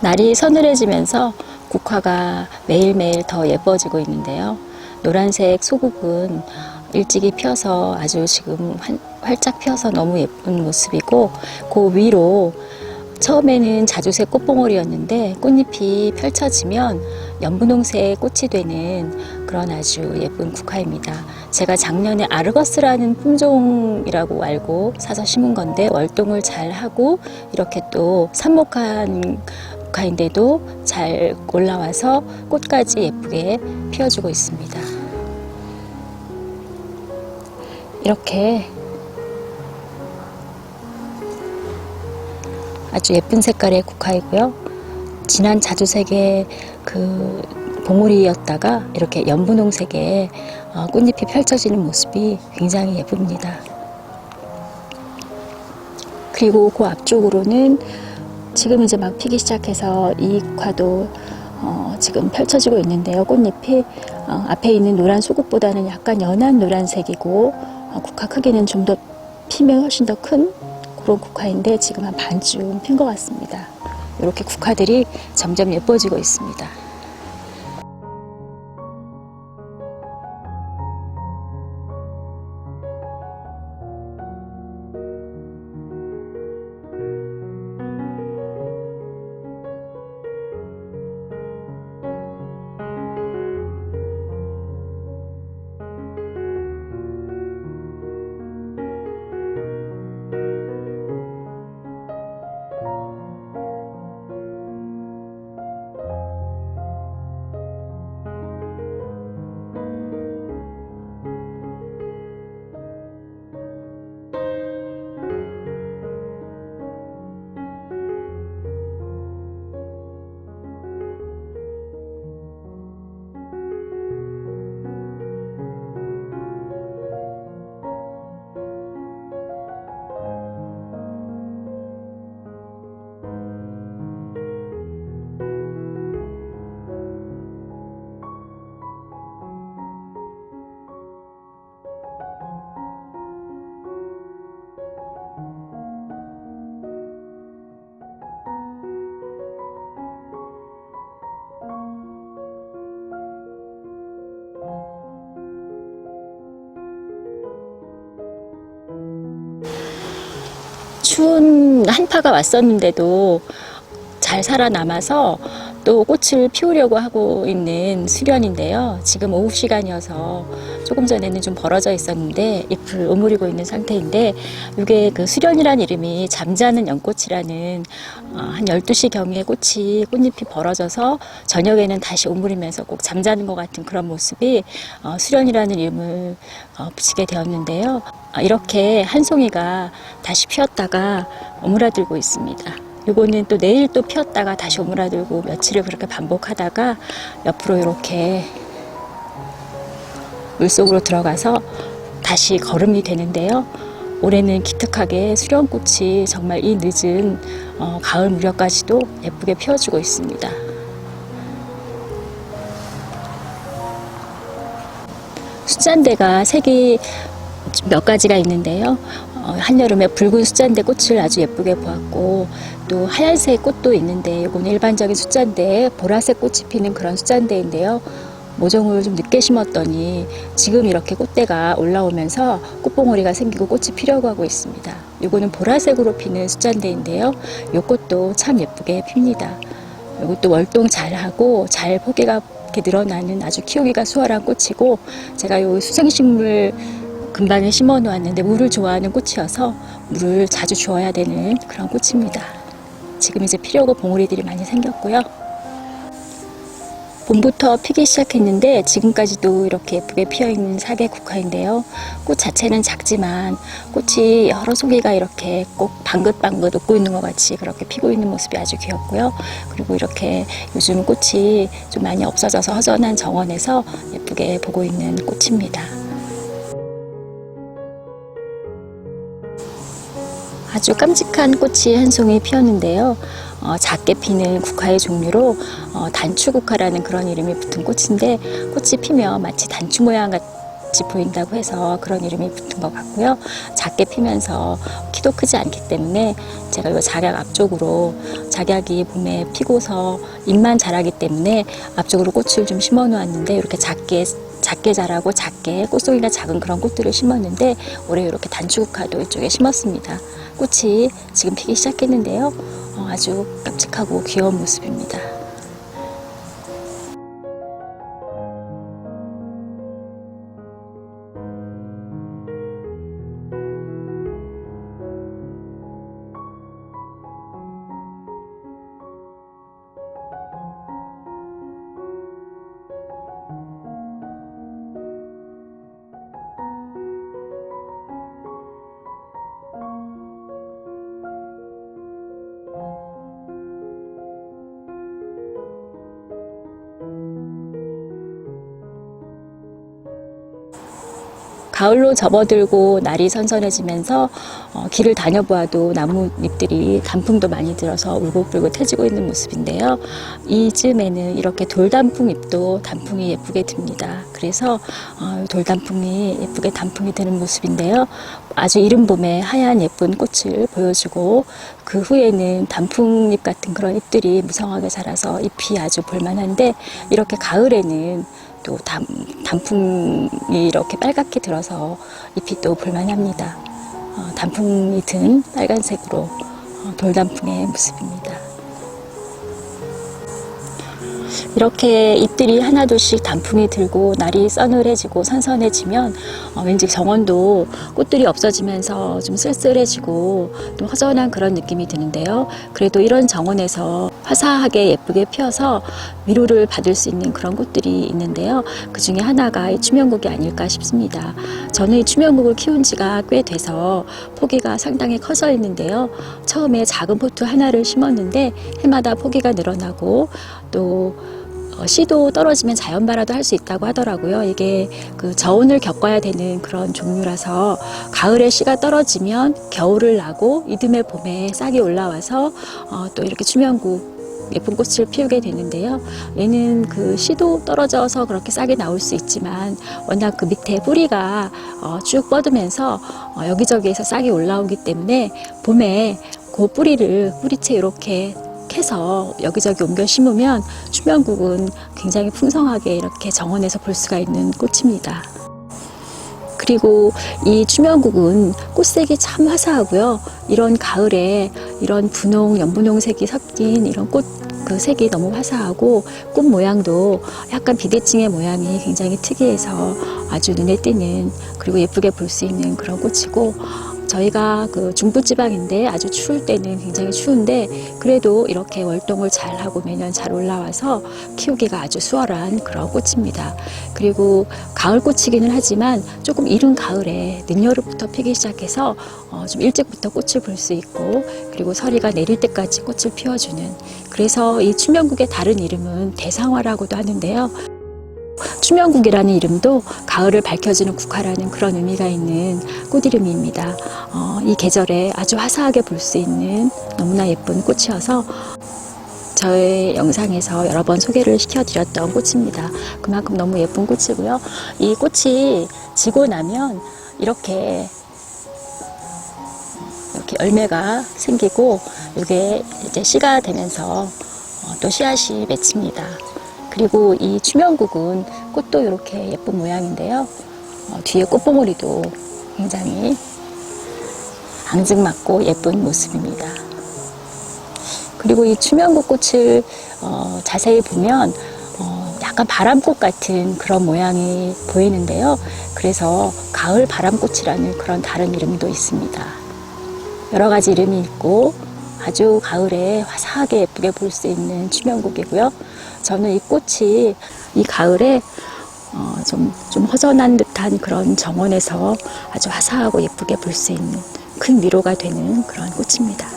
날이 서늘해지면서 국화가 매일매일 더 예뻐지고 있는데요. 노란색 소국은 일찍이 펴서 아주 지금 활짝 펴서 너무 예쁜 모습이고, 그 위로 처음에는 자주색 꽃봉오리였는데 꽃잎이 펼쳐지면 연분홍색 꽃이 되는 그런 아주 예쁜 국화입니다. 제가 작년에 아르거스라는 품종이라고 알고 사서 심은 건데 월동을 잘 하고 이렇게 또 삽목한 국화인데도 잘 올라와서 꽃까지 예쁘게 피워주고 있습니다. 이렇게 아주 예쁜 색깔의 국화이고요. 진한 자주색의 그 봉오리였다가 이렇게 연분홍색의 꽃잎이 펼쳐지는 모습이 굉장히 예쁩니다. 그리고 그 앞쪽으로는 지금 이제 막 피기 시작해서 이 국화도 지금 펼쳐지고 있는데요. 꽃잎이 앞에 있는 노란 소국보다는 약간 연한 노란색이고 국화 크기는 좀 더 피면 훨씬 더 큰 그런 국화인데 지금 한 반쯤 핀 것 같습니다. 이렇게 국화들이 점점 예뻐지고 있습니다. 추운 한파가 왔었는데도 잘 살아남아서 또 꽃을 피우려고 하고 있는 수련인데요. 지금 오후 시간이어서 조금 전에는 좀 벌어져 있었는데 잎을 오므리고 있는 상태인데, 이게 그 수련이라는 이름이 잠자는 연꽃이라는 한 12시 경에 꽃잎이 벌어져서 저녁에는 다시 오므리면서 꼭 잠자는 것 같은 그런 모습이 수련이라는 이름을 붙이게 되었는데요. 이렇게 한 송이가 다시 피었다가 오므라들고 있습니다. 요거는 또 내일 또 피었다가 다시 오므라들고 며칠을 그렇게 반복하다가 옆으로 이렇게 물속으로 들어가서 다시 거름이 되는데요. 올해는 기특하게 수련꽃이 정말 이 늦은 가을 무렵까지도 예쁘게 피어주고 있습니다. 숫잔대가 색이 몇 가지가 있는데요. 한여름에 붉은 숫잔대 꽃을 아주 예쁘게 보았고, 또 하얀색 꽃도 있는데 이거는 일반적인 숫잔대에 보라색 꽃이 피는 그런 숫잔대인데요. 모종을 좀 늦게 심었더니 지금 이렇게 꽃대가 올라오면서 꽃봉오리가 생기고 꽃이 피려고 하고 있습니다. 이거는 보라색으로 피는 숫잔대인데요. 이 꽃도 참 예쁘게 핍니다. 이것도 월동 잘하고 잘 포개가 이렇게 늘어나는 아주 키우기가 수월한 꽃이고, 제가 이 수생식물 금방에 심어 놓았는데 물을 좋아하는 꽃이어서 물을 자주 주어야 되는 그런 꽃입니다. 지금 이제 피려고 봉오리들이 많이 생겼고요. 봄부터 피기 시작했는데 지금까지도 이렇게 예쁘게 피어있는 사계 국화인데요. 꽃 자체는 작지만 꽃이 여러 송이가 이렇게 꼭 방긋방긋 웃고 있는 것 같이 그렇게 피고 있는 모습이 아주 귀엽고요. 그리고 이렇게 요즘 꽃이 좀 많이 없어져서 허전한 정원에서 예쁘게 보고 있는 꽃입니다. 아주 깜찍한 꽃이 한 송이 피었는데요. 작게 피는 국화의 종류로 단추국화라는 그런 이름이 붙은 꽃인데, 꽃이 피면 마치 단추 모양 같이 보인다고 해서 그런 이름이 붙은 것 같고요. 작게 피면서 키도 크지 않기 때문에 제가 이 작약 앞쪽으로, 작약이 봄에 피고서 잎만 자라기 때문에 앞쪽으로 꽃을 좀 심어 놓았는데, 이렇게 작게 자라고 작게 꽃송이가 작은 그런 꽃들을 심었는데, 올해 이렇게 단추국화도 이쪽에 심었습니다. 꽃이 지금 피기 시작했는데요. 아주 깜찍하고 귀여운 모습입니다. 가을로 접어들고 날이 선선해지면서 길을 다녀보아도 나뭇잎들이 단풍도 많이 들어서 울긋불긋해지고 있는 모습인데요. 이쯤에는 이렇게 돌단풍잎도 단풍이 예쁘게 듭니다. 그래서 돌단풍이 예쁘게 단풍이 드는 모습인데요. 아주 이른 봄에 하얀 예쁜 꽃을 보여주고, 그 후에는 단풍잎 같은 그런 잎들이 무성하게 자라서 잎이 아주 볼만한데, 이렇게 가을에는 또 단풍이 이렇게 빨갛게 들어서 잎이 또 볼만합니다. 단풍이 든 빨간색으로 돌단풍의 모습입니다. 이렇게 잎들이 하나둘씩 단풍이 들고 날이 서늘해지고 선선해지면 왠지 정원도 꽃들이 없어지면서 좀 쓸쓸해지고 또 허전한 그런 느낌이 드는데요. 그래도 이런 정원에서 화사하게 예쁘게 피어서 위로를 받을 수 있는 그런 꽃들이 있는데요. 그 중에 하나가 이 추명국이 아닐까 싶습니다. 저는 이 추명국을 키운 지가 꽤 돼서 포기가 상당히 커져 있는데요. 처음에 작은 포트 하나를 심었는데 해마다 포기가 늘어나고, 또 씨도 떨어지면 자연 발화도 할 수 있다고 하더라고요. 이게 그 저온을 겪어야 되는 그런 종류라서 가을에 씨가 떨어지면 겨울을 나고 이듬해 봄에 싹이 올라와서 또 이렇게 추명국 예쁜 꽃을 피우게 되는데요. 얘는 그 씨도 떨어져서 그렇게 싹이 나올 수 있지만 워낙 그 밑에 뿌리가 쭉 뻗으면서 여기저기에서 싹이 올라오기 때문에 봄에 그 뿌리채 이렇게 캐서 여기저기 옮겨 심으면 추명국은 굉장히 풍성하게 이렇게 정원에서 볼 수가 있는 꽃입니다. 그리고 이 추명국은 꽃색이 참 화사하고요. 이런 가을에 이런 분홍, 연분홍색이 섞인 이런 꽃 그 색이 너무 화사하고, 꽃 모양도 약간 비대칭의 모양이 굉장히 특이해서 아주 눈에 띄는, 그리고 예쁘게 볼 수 있는 그런 꽃이고, 저희가 그 중부지방인데 아주 추울 때는 굉장히 추운데 그래도 이렇게 월동을 잘 하고 매년 잘 올라와서 키우기가 아주 수월한 그런 꽃입니다. 그리고 가을꽃이기는 하지만 조금 이른 가을에 늦여름부터 피기 시작해서 좀 일찍부터 꽃을 볼 수 있고, 그리고 서리가 내릴 때까지 꽃을 피워주는, 그래서 이 추명국의 다른 이름은 대상화라고도 하는데요. 추명국이라는 이름도 가을을 밝혀주는 국화라는 그런 의미가 있는 꽃 이름입니다. 이 계절에 아주 화사하게 볼 수 있는 너무나 예쁜 꽃이어서 저의 영상에서 여러 번 소개를 시켜드렸던 꽃입니다. 그만큼 너무 예쁜 꽃이고요. 이 꽃이 지고 나면 이렇게 열매가 생기고, 이게 이제 씨가 되면서 또 씨앗이 맺힙니다. 그리고 이 추명국은 꽃도 이렇게 예쁜 모양인데요. 뒤에 꽃봉오리도 굉장히 앙증맞고 예쁜 모습입니다. 그리고 이 추명국 꽃을 자세히 보면 약간 바람꽃 같은 그런 모양이 보이는데요. 그래서 가을 바람꽃이라는 그런 다른 이름도 있습니다. 여러 가지 이름이 있고 아주 가을에 화사하게 예쁘게 볼 수 있는 추명국이고요. 저는 이 꽃이 이 가을에 좀 허전한 듯한 그런 정원에서 아주 화사하고 예쁘게 볼 수 있는 큰 위로가 되는 그런 꽃입니다.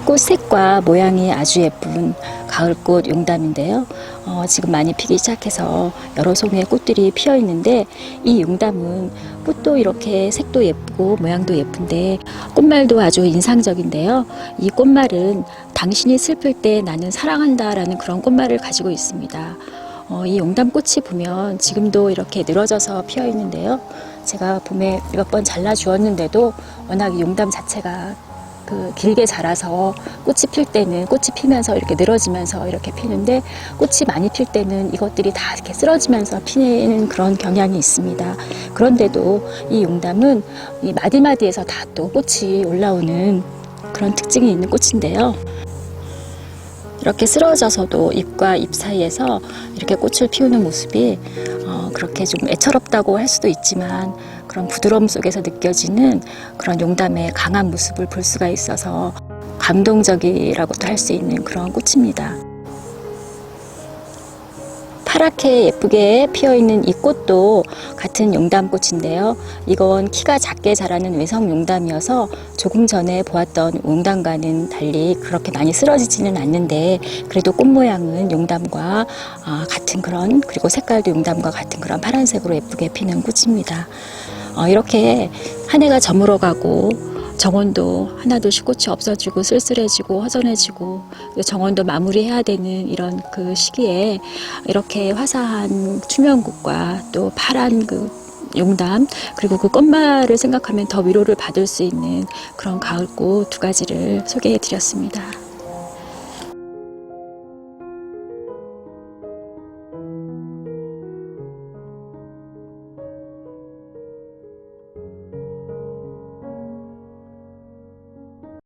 꽃색과 모양이 아주 예쁜 가을꽃 용담인데요. 지금 많이 피기 시작해서 여러 송이의 꽃들이 피어 있는데, 이 용담은 꽃도 이렇게 색도 예쁘고 모양도 예쁜데 꽃말도 아주 인상적인데요. 이 꽃말은 당신이 슬플 때 나는 사랑한다 라는 그런 꽃말을 가지고 있습니다. 이 용담꽃이 보면 지금도 이렇게 늘어져서 피어 있는데요. 제가 봄에 몇 번 잘라 주었는데도 워낙 이 용담 자체가 길게 자라서 꽃이 필 때는 꽃이 피면서 이렇게 늘어지면서 이렇게 피는데, 꽃이 많이 필 때는 이것들이 다 이렇게 쓰러지면서 피는 그런 경향이 있습니다. 그런데도 이 용담은 이 마디마디에서 다 또 꽃이 올라오는 그런 특징이 있는 꽃인데요. 이렇게 쓰러져서도 잎과 잎 사이에서 이렇게 꽃을 피우는 모습이 그렇게 좀 애처롭다고 할 수도 있지만, 그런 부드러움 속에서 느껴지는 그런 용담의 강한 모습을 볼 수가 있어서 감동적이라고도 할 수 있는 그런 꽃입니다. 파랗게 예쁘게 피어있는 이 꽃도 같은 용담꽃인데요. 이건 키가 작게 자라는 외성 용담이어서 조금 전에 보았던 용담과는 달리 그렇게 많이 쓰러지지는 않는데, 그래도 꽃 모양은 용담과 같은 그런, 그리고 색깔도 용담과 같은 그런 파란색으로 예쁘게 피는 꽃입니다. 이렇게 한 해가 저물어가고 정원도 하나둘씩 꽃이 없어지고 쓸쓸해지고 허전해지고 정원도 마무리해야 되는 이런 그 시기에 이렇게 화사한 투명꽃과 또 파란 그 용담, 그리고 그 꽃말을 생각하면 더 위로를 받을 수 있는 그런 가을꽃 두 가지를 소개해 드렸습니다.